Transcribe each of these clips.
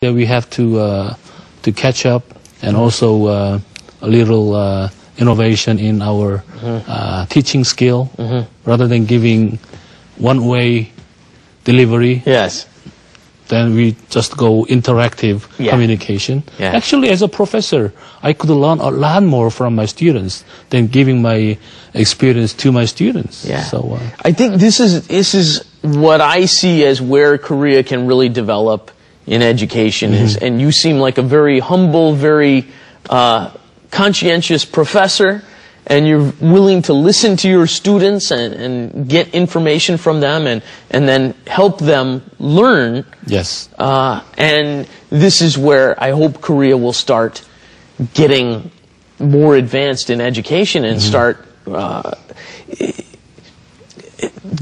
Yeah, we have to catch up, and also a little innovation in our teaching skill, rather than giving one-way delivery. Yes. Then we just go interactive communication. Yeah. Actually, as a professor, I could learn a lot more from my students than giving my experience to my students. Yeah. So I think this is what I see as where Korea can really develop in education is, and you seem like a very humble, very conscientious professor, and you're willing to listen to your students and get information from them and then help them learn. yes. And this is where I hope Korea will start getting more advanced in education and start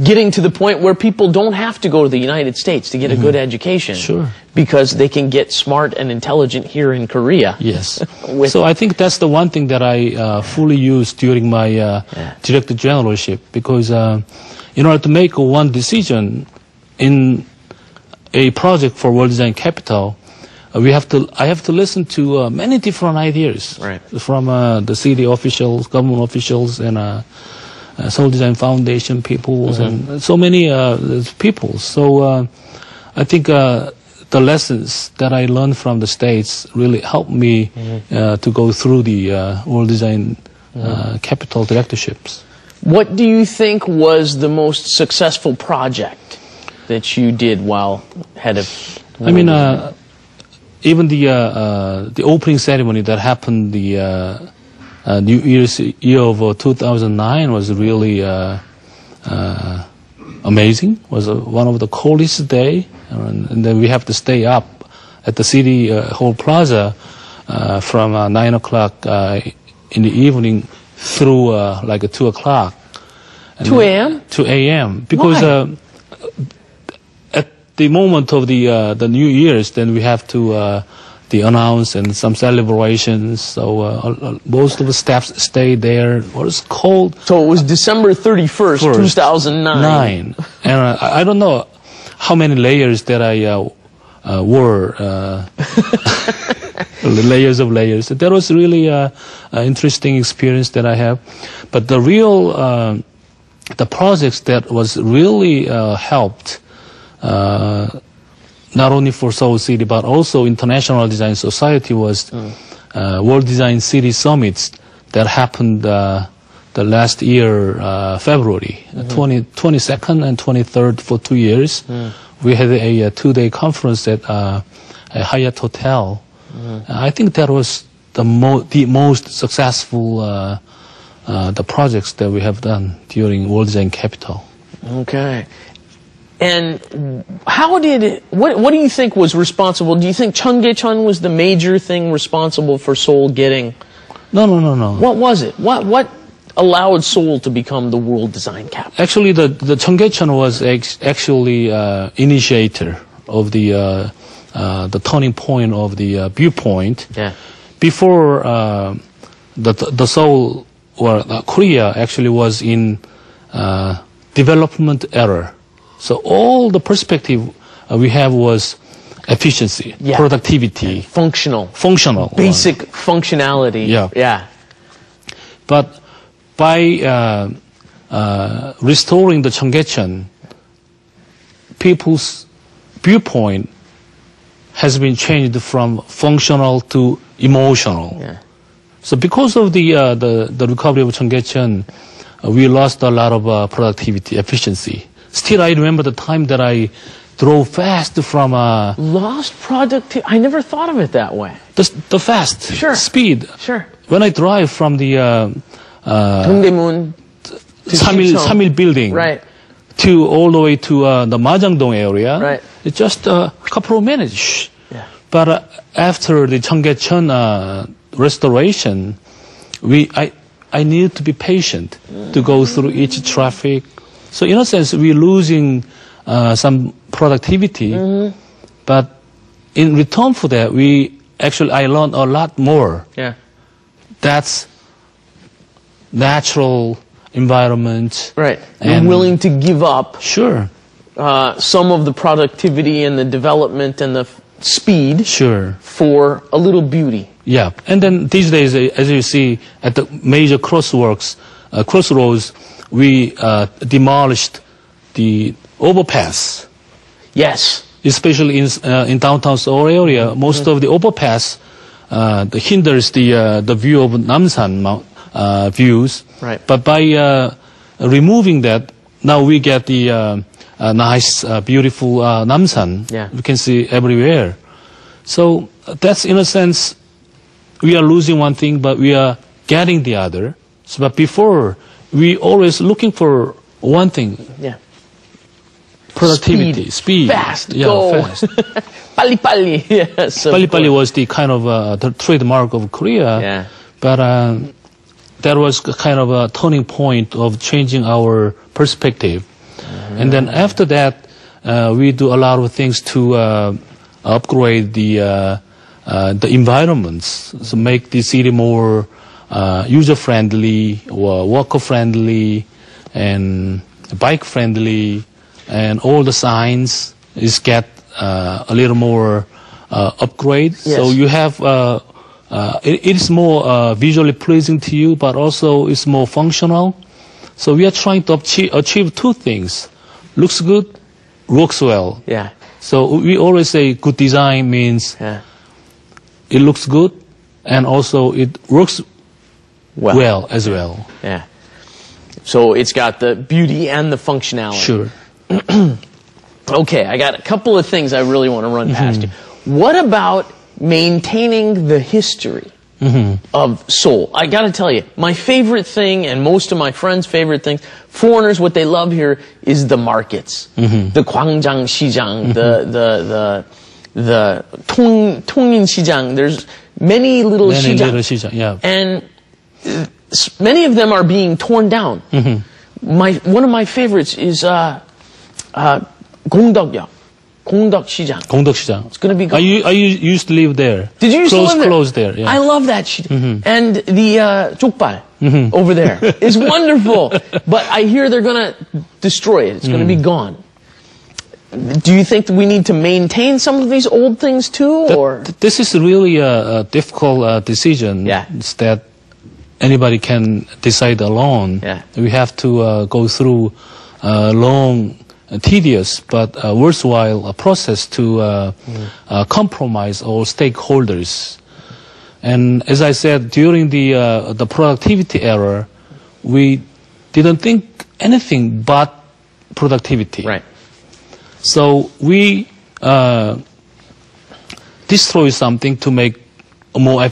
getting to the point where people don't have to go to the United States to get a good education. Sure. Because they can get smart and intelligent here in Korea. Yes. So I think that's the one thing that I fully use during my director generalship, because in order to make one decision in a project for World Design Capital, I have to listen to many different ideas from the city officials, government officials, and Seoul Design Foundation people, and so many people. So I think the lessons that I learned from the States really helped me to go through the World Design Capital directorships. What do you think was the most successful project that you did while head of? I mean, even the opening ceremony that happened the New Year's year of 2009 was really amazing. Was one of the coldest day, and then we have to stay up at the City Hall Plaza from 9 o'clock in the evening through like 2 o'clock. 2 a.m. 2 a.m. Because at the moment of the New Year's, then we have to the announce and some celebrations. So most of the staff stayed there. It was cold. So it was December 31st, 2009. And I don't know how many layers that I wore. Layers of layers. That was really an interesting experience that I have. But the real, the projects that was really helped, not only for Seoul City, but also International Design Society, was World Design City Summits that happened the last year, February, 22nd and 23rd for 2 years. We had a 2-day conference at a Hyatt Hotel. I think that was the most successful the projects that we have done during World Design Capital. Okay. And what do you think was responsible? Do you think Cheonggyecheon was the major thing responsible for Seoul getting? No. What was it? What allowed Seoul to become the world design capital? Actually, the Cheonggyecheon was actually initiator of the turning point of the viewpoint. Yeah. Before the Seoul or Korea actually was in development era. So all the perspective we have was efficiency, productivity, functional, basic functionality. Yeah. But by restoring the Cheonggyecheon, people's viewpoint has been changed from functional to emotional. Yeah. So because of the recovery of Cheonggyecheon, we lost a lot of productivity, efficiency. Still, I remember the time that I drove fast from lost productivity. I never thought of it that way. The fast speed. Sure. When I drive from the Dongdaemun to Samil building, right, to all the way to the Majangdong area, right, it's just a couple of minutes. Yeah. But after the Cheonggyecheon restoration, I needed to be patient to go through each traffic. So in a sense, we're losing some productivity, but in return for that, I learned a lot more. Yeah. That's natural environment. Right. You're willing to give up. Sure. Some of the productivity and the development and the speed Sure. for a little beauty. Yeah. And then these days, as you see, at the major crossroads, we demolished the overpass. Yes. Especially in downtown Seoul area, most of the overpass hinders the view of Namsan views. Right. But by removing that, now we get the nice, beautiful Namsan. Yeah. We can see everywhere. So that's in a sense, we are losing one thing, but we are getting the other. So, but before, we always looking for one thing. Yeah. Productivity, speed. Fast, yeah, go. fast. 빨리빨리. Yes, 빨리빨리 was the kind of the trademark of Korea. Yeah. But that was kind of a turning point of changing our perspective. And then after that, we do a lot of things to upgrade the environments, so make the city more user-friendly, or walker-friendly, and bike-friendly, and all the signs is get a little more upgrade. Yes. So you have it is more visually pleasing to you, but also it's more functional. So we are trying to achieve two things: looks good, works well. Yeah. So we always say good design means it looks good, and also it works well as well. Yeah. So it's got the beauty and the functionality. Sure. Okay, I got a couple of things I really want to run past you. What about maintaining the history of Seoul? I got to tell you, my favorite thing, and most of my friends' favorite things, foreigners, what they love here is the markets, the 광장 시장, the 통인 시장. There's many little 시장, yeah. and many of them are being torn down. One of my favorites is 공덕역, 공덕시장. 공덕시장. It's going to be gone. I used to live there. Did you used to live there? Close there, yeah. I love that shit. And the 족발 over there is wonderful. But I hear they're going to destroy it. It's going to be gone. Do you think that we need to maintain some of these old things too? Or this is really a difficult decision. Yeah. It's that anybody can decide alone. Yeah. We have to go through long, tedious, but worthwhile process to compromise all stakeholders. And as I said, during the productivity era, we didn't think anything but productivity. right. So we destroy something to make a more